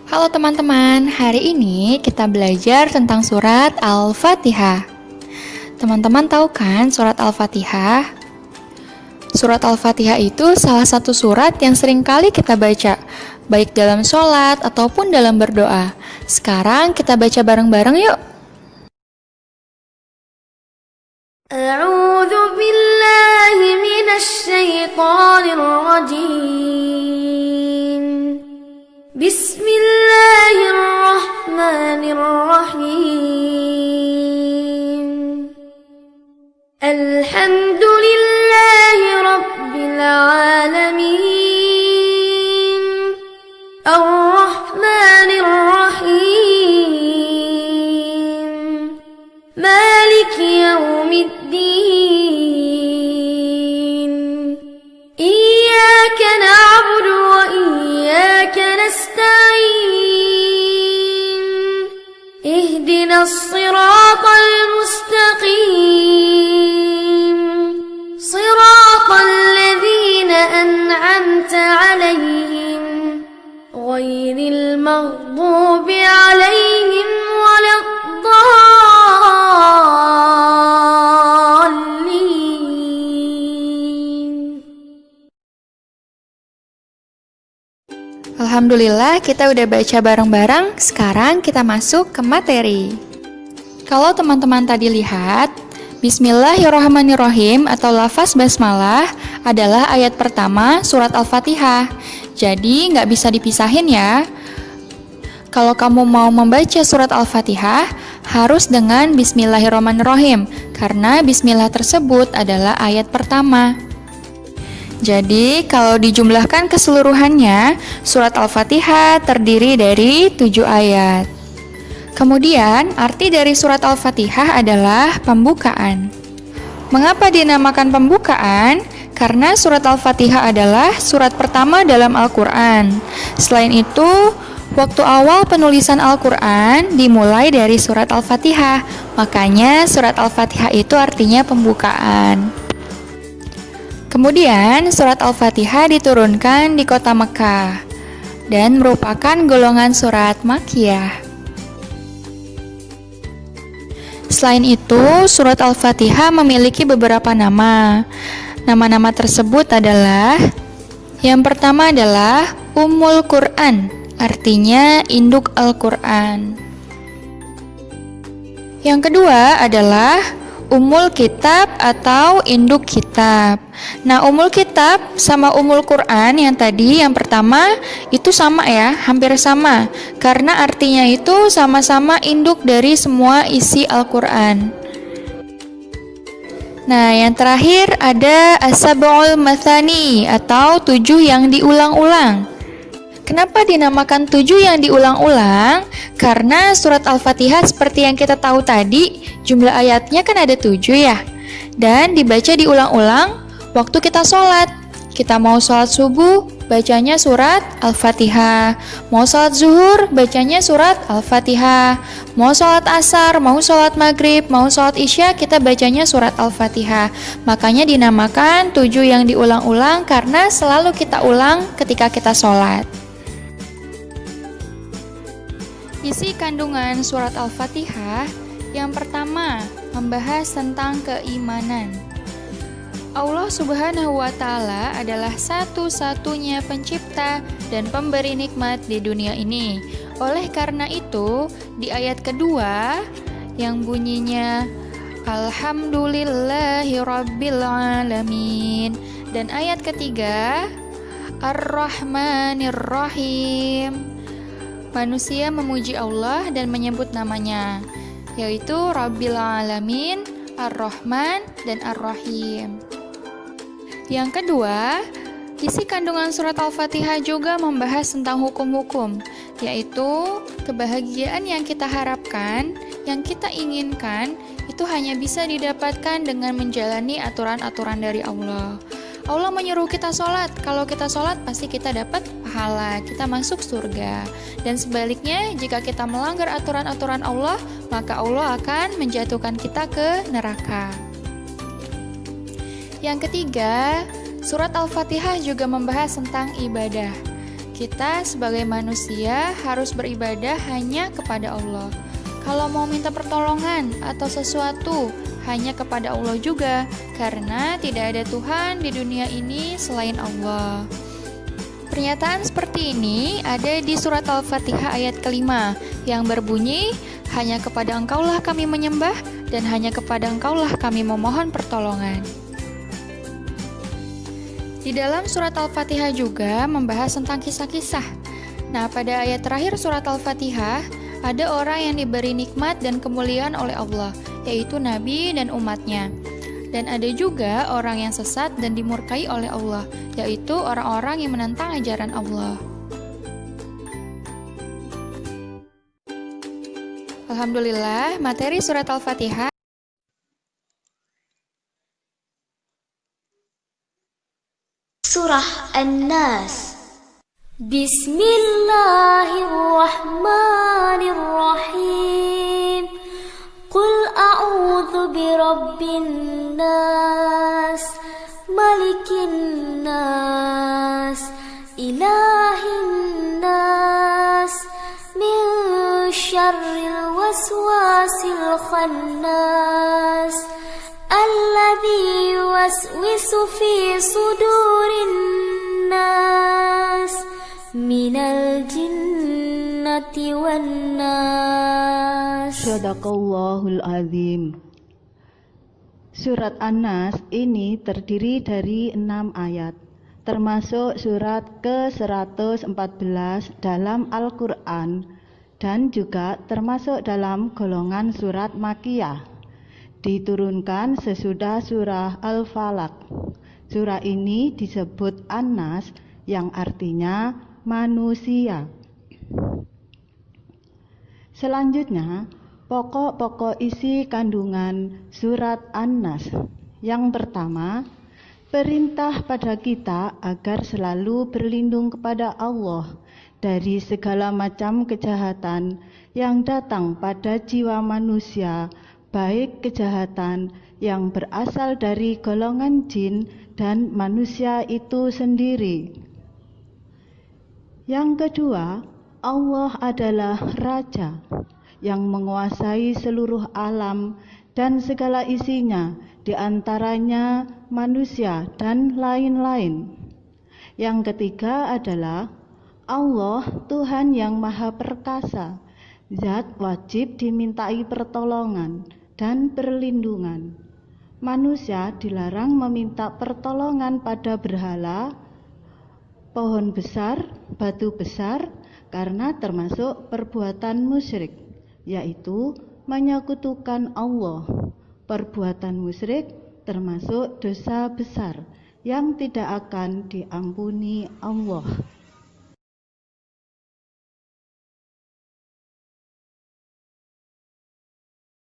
Halo teman-teman, hari ini kita belajar tentang surat Al-Fatihah. Teman-teman tahu kan surat Al-Fatihah? Surat Al-Fatihah itu salah satu surat yang sering kali kita baca, baik dalam sholat ataupun dalam berdoa. Sekarang kita baca bareng-bareng yuk. أعوذ بالله من الشيطان الرجيم بسم الله الرحمن الرحيم الحمد لله رب العالمين الرحمن الرحيم مالك يوم الدين إياك نعبد وإياك نستعين اهدنا الصراط المستقيم صراط الذين أنعمت عليهم غير المغضوب عليهم ولا الضالين. Alhamdulillah kita udah baca bareng-bareng, sekarang kita masuk ke materi. Kalau teman-teman tadi lihat, Bismillahirrahmanirrahim atau lafaz basmalah adalah ayat pertama surat Al-Fatihah. Jadi nggak bisa dipisahin ya. Kalau kamu mau membaca surat Al-Fatihah, harus dengan Bismillahirrahmanirrahim, karena Bismillah tersebut adalah ayat pertama. Jadi, kalau dijumlahkan keseluruhannya, surat Al-Fatihah terdiri dari 7 ayat. Kemudian, arti dari surat Al-Fatihah adalah pembukaan. Mengapa dinamakan pembukaan? Karena surat Al-Fatihah adalah surat pertama dalam Al-Quran. Selain itu, waktu awal penulisan Al-Quran dimulai dari surat Al-Fatihah. Makanya, surat Al-Fatihah itu artinya pembukaan. Kemudian, surat Al-Fatihah diturunkan di kota Mekah dan merupakan golongan surat Makkiyah. Selain itu, surat Al-Fatihah memiliki beberapa nama. Nama-nama tersebut adalah, yang pertama adalah Ummul Quran, artinya induk Al-Quran. Yang kedua adalah Ummul Kitab atau induk kitab. Nah, Ummul Kitab sama Ummul Quran yang tadi, yang pertama, itu sama ya, hampir sama. Karena artinya itu sama-sama induk dari semua isi Al-Quran. Nah, yang terakhir ada As-Sab'ul Mathani atau 7 yang diulang-ulang. Kenapa dinamakan 7 yang diulang-ulang? Karena surat Al-Fatihah seperti yang kita tahu tadi, jumlah ayatnya kan ada 7 ya. Dan dibaca diulang-ulang waktu kita sholat. Kita mau sholat subuh, bacanya surat Al-Fatihah. Mau sholat zuhur, bacanya surat Al-Fatihah. Mau sholat asar, mau sholat maghrib, mau sholat isya, kita bacanya surat Al-Fatihah. Makanya dinamakan 7 yang diulang-ulang karena selalu kita ulang ketika kita sholat. Isi kandungan surat Al-Fatihah yang pertama membahas tentang keimanan. Allah Subhanahu wa Ta'ala adalah satu-satunya pencipta dan pemberi nikmat di dunia ini. Oleh karena itu, di ayat kedua yang bunyinya Alhamdulillahi Rabbil Alamin, dan ayat ketiga Ar-Rahmanir Rahim, manusia memuji Allah dan menyebut namanya, yaitu Rabbil Alamin, Ar-Rahman, dan Ar-Rahim. Yang kedua, isi kandungan surat Al-Fatihah juga membahas tentang hukum-hukum, yaitu kebahagiaan yang kita harapkan, yang kita inginkan, itu hanya bisa didapatkan dengan menjalani aturan-aturan dari Allah. Allah menyuruh kita sholat. Kalau kita sholat, pasti kita dapat pahala, kita masuk surga. Dan sebaliknya, jika kita melanggar aturan-aturan Allah, maka Allah akan menjatuhkan kita ke neraka. Yang ketiga, surat Al-Fatihah juga membahas tentang ibadah. Kita sebagai manusia harus beribadah hanya kepada Allah. Kalau mau minta pertolongan atau sesuatu, hanya kepada Allah juga, karena tidak ada Tuhan di dunia ini selain Allah. Pernyataan seperti ini ada di surat Al-Fatihah ayat kelima, yang berbunyi, hanya kepada Engkaulah kami menyembah, dan hanya kepada Engkaulah kami memohon pertolongan. Di dalam surat Al-Fatihah juga membahas tentang kisah-kisah. Nah, pada ayat terakhir surat Al-Fatihah, ada orang yang diberi nikmat dan kemuliaan oleh Allah, yaitu Nabi dan umatnya. Dan ada juga orang yang sesat dan dimurkai oleh Allah, yaitu orang-orang yang menentang ajaran Allah. Alhamdulillah, materi surat Al-Fatihah. Surah An-Nas. Bismillahirrahmanirrahim. Qul a'udzu birabbin nas, malikin nas, ilahin nas, min syarril waswasil khannas, alladzi yuwaswisu fi sudurin nas, minal jinnati wan nas. Shadaqallahul azim. Surat An-Nas ini terdiri dari 6 ayat, termasuk surat ke-114 dalam Al-Quran dan juga termasuk dalam golongan surat Makkiyah. Diturunkan sesudah surah Al-Falaq. Surah ini disebut An-Nas yang artinya manusia. Selanjutnya, pokok-pokok isi kandungan surat An-Nas. Yang pertama, perintah pada kita agar selalu berlindung kepada Allah dari segala macam kejahatan yang datang pada jiwa manusia, baik kejahatan yang berasal dari golongan jin dan manusia itu sendiri. Yang kedua, Allah adalah Raja yang menguasai seluruh alam dan segala isinya, di antaranya manusia dan lain-lain. Yang ketiga adalah Allah, Tuhan yang Maha Perkasa, Zat wajib dimintai pertolongan dan perlindungan. Manusia dilarang meminta pertolongan pada berhala, pohon besar, batu besar, karena termasuk perbuatan musyrik, yaitu menyekutukan Allah. Perbuatan musyrik termasuk dosa besar yang tidak akan diampuni Allah.